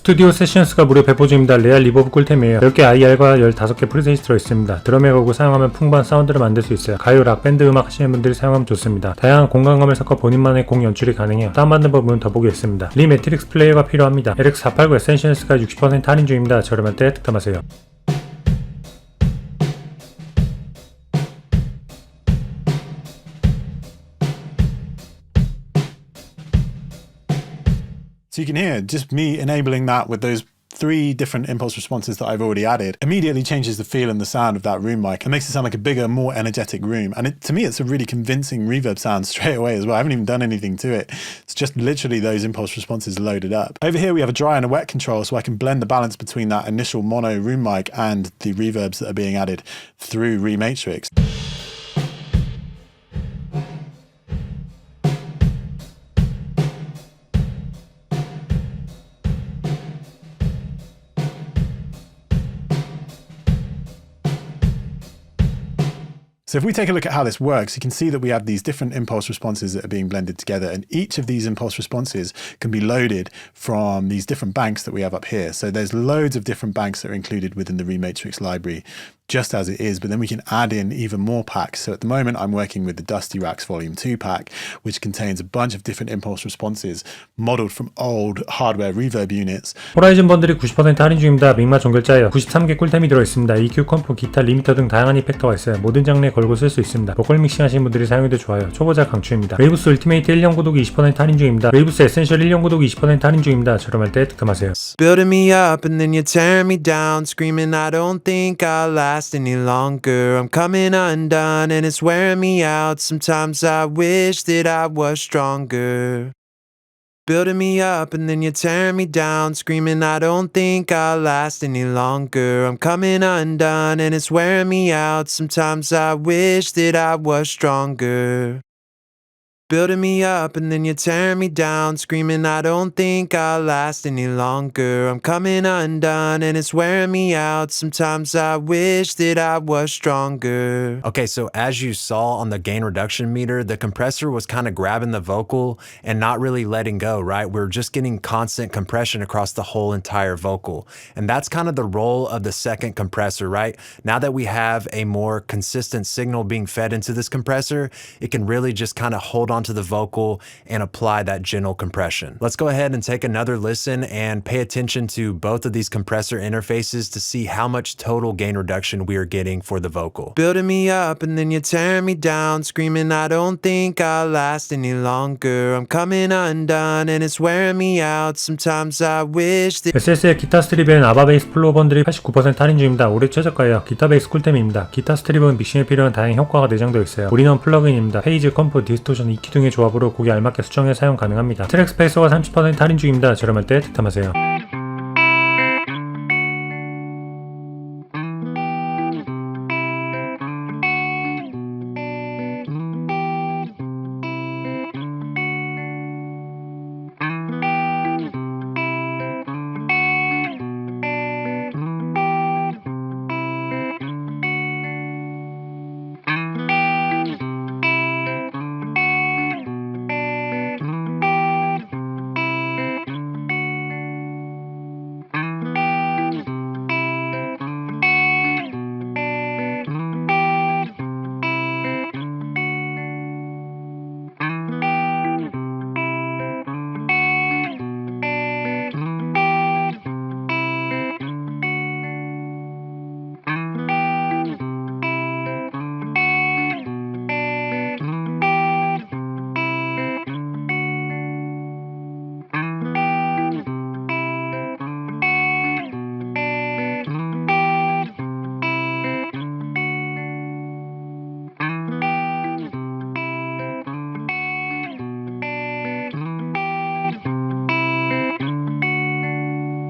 스튜디오 세션스가 무료 배포 중입니다. 레알 리버브 꿀템이에요. 10개 IR과 15개 프리셋이 들어있습니다. 드럼에 걸고 사용하면 풍부한 사운드를 만들 수 있어요. 가요, 락, 밴드 음악 하시는 분들이 사용하면 좋습니다. 다양한 공간감을 섞어 본인만의 곡 연출이 가능해요. 다운받는 법은 더보기에 있습니다. REmatrix 플레이어가 필요합니다. LX480 Essentials가 60% 할인 중입니다. 저렴할 때 득템하세요. So you can hear just me enabling that with those 3 different impulse responses that I've already added immediately changes the feel and the sound of that room mic and makes it sound like a bigger, more energetic room. And to me, it's a really convincing reverb sound straight away as well. I haven't even done anything to it. It's just literally those impulse responses loaded up. Over here, we have a dry and a wet control, so I can blend the balance between that initial mono room mic and the reverbs that are being added through REmatrix. So if we take a look at how this works, you can see that we have these different impulse responses that are being blended together, and each of these impulse responses can be loaded from these different banks that we have up here. So there's loads of different banks that are included within the REmatrix library just as it is, but then we can add in even more packs. So at the moment I'm working with the Dusty Racks Volume 2 pack, which contains a bunch of different impulse responses modeled from old hardware reverb units. 호라이즌 번들이 90% 할인 중입니다. 믹마 종결자예요. 93개 꿀템이 들어있습니다. EQ, 컴프, 기타, 리미터 등 다양한 이펙터가 있어요. 모든 장르에 걸고 쓸 수 있습니다. 보컬 믹싱 하시는 분들이 사용해도 좋아요. 초보자 강추입니다. 웨이브스 울티메이트 1년 구독이 20% 할인 중입니다. 웨이브스 에센셜 1년 구독이 20% 할인 중입니다. 저렴할 때 득템하세요. Building me up and then you tear me down, screaming I don't think I'll last any longer. I'm coming undone and it's wearing me out. Sometimes I wish that I was stronger. Building me up and then you tear me down, screaming I don't think I'll last any longer. I'm coming undone and it's wearing me out. Sometimes I wish that I was stronger. Building me up and then you tear me down, screaming I don't think I'll last any longer. I'm coming undone and it's wearing me out. Sometimes I wish that I was stronger. Okay, so as you saw on the gain reduction meter, the compressor was kind of grabbing the vocal and not really letting go, right? We're just getting constant compression across the whole entire vocal. And that's kind of the role of the second compressor, right? Now that we have a more consistent signal being fed into this compressor, it can really just kind of hold on to the vocal and apply that gentle compression. Let's go ahead and take another listen and pay attention to both of these compressor interfaces to see how much total gain reduction we are getting for the vocal. Building me up and then you tear me down, screaming I don't think I'll last any longer. I'm coming undone and it's wearing me out. Sometimes I wish that SS의 기타 스트립엔 아바 베이스 플로어 번들이 89% 할인 중입니다. 올해 최저가예요. 기타 베이스 꿀템입니다. 기타 스트립은 믹싱에 필요한 다양한 효과가 내장되어 있어요. 올인원 플러그인입니다. 페이즈, 컴프, 디스토션, EQ 등의 조합으로 곡에 알맞게 수정해 사용 가능합니다. 트랙스페이서가 30% 할인 중입니다. 저렴할 때 득템하세요.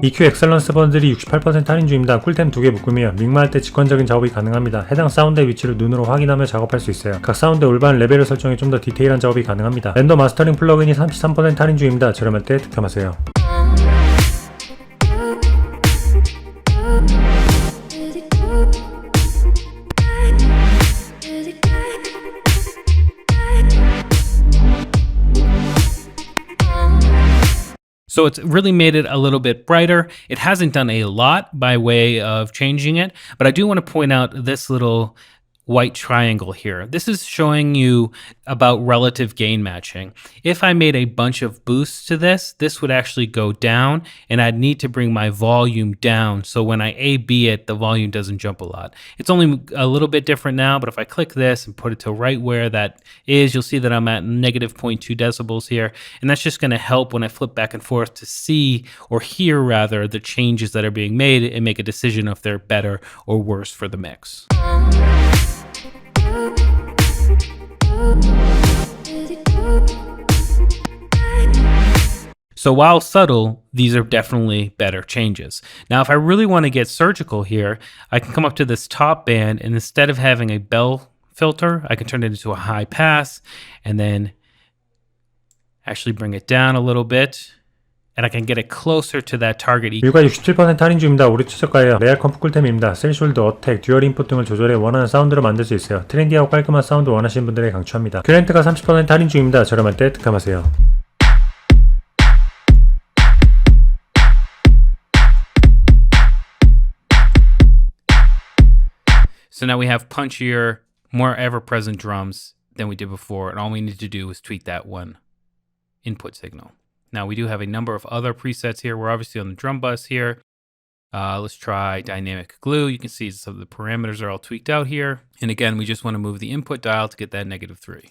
EQ 엑셀런스 번들이 68% 할인 중입니다. 꿀템 2개 묶음이에요. 믹마할 때 직관적인 작업이 가능합니다. 해당 사운드의 위치를 눈으로 확인하며 작업할 수 있어요. 각 사운드의 올바른 레벨을 설정해 좀 더 디테일한 작업이 가능합니다. 랜더 마스터링 플러그인이 33% 할인 중입니다. 저렴할 때 득템하세요. So it's really made it a little bit brighter. It hasn't done a lot by way of changing it, but I do want to point out this little white triangle here. This is showing you about relative gain matching. If I made a bunch of boosts to this, this would actually go down, and I'd need to bring my volume down. So when I A/B it, the volume doesn't jump a lot. It's only a little bit different now, but if I click this and put it to right where that is, you'll see that I'm at negative 0.2 decibels here. And that's just going to help when I flip back and forth to see, or hear rather, the changes that are being made and make a decision if they're better or worse for the mix. So while subtle, these are definitely better changes. Now, if I really want to get surgical here, I can come up to this top band, and instead of having a bell filter, I can turn it into a high pass and then actually bring it down a little bit. And I can get it closer to that target. 미국가 67% 할인 중입니다. 우리 최저가예요. 레알 컴프 꿀템입니다. 스레시홀드, 어택, 듀얼 인풋 등을 조절해 원하는 사운드를 만들 수 있어요. 트렌디하고 깔끔한 사운드 원하시는 분들에게 강추합니다. 큐렌트가 30% 할인 중입니다. 저렴할 때 득템하세요. So now we have punchier, more ever-present drums than we did before, and all we need to do is tweak that one input signal. Now we do have a number of other presets here. We're obviously on the drum bus here. Let's try dynamic glue. You can see some of the parameters are all tweaked out here. And again, we just want to move the input dial to get that -3.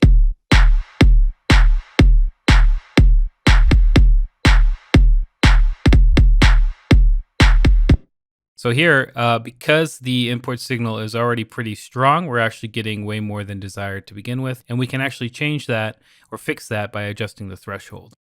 So here, because the input signal is already pretty strong, we're actually getting way more than desired to begin with. And we can actually change that or fix that by adjusting the threshold.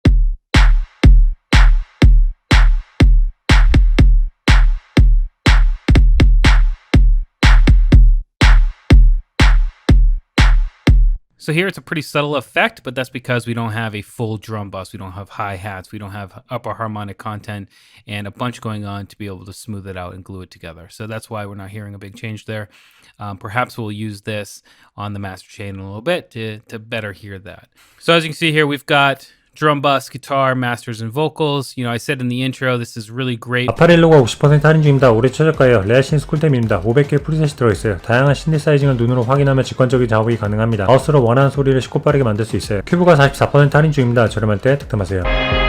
So here it's a pretty subtle effect, but that's because we don't have a full drum bus. We don't have hi-hats. We don't have upper harmonic content and a bunch going on to be able to smooth it out and glue it together. So that's why we're not hearing a big change there. Perhaps we'll use this on the master chain in a little bit to better hear that. So as you can see here, we've got drum bus, guitar, masters, and vocals. You know, I said in the intro, this is really great. 아파렐로가 50% 할인 중입니다. 올해 최저가예요. 레알 신스 쿨템입니다. 500개의 프리셋이 들어있어요. 다양한 신디사이징을 눈으로 확인하며 직관적인 작업이 가능합니다. 마우스로 원하는 소리를 쉽고 빠르게 만들 수 있어요. 큐브가 44% 할인 중입니다. 저렴할 때 득템하세요.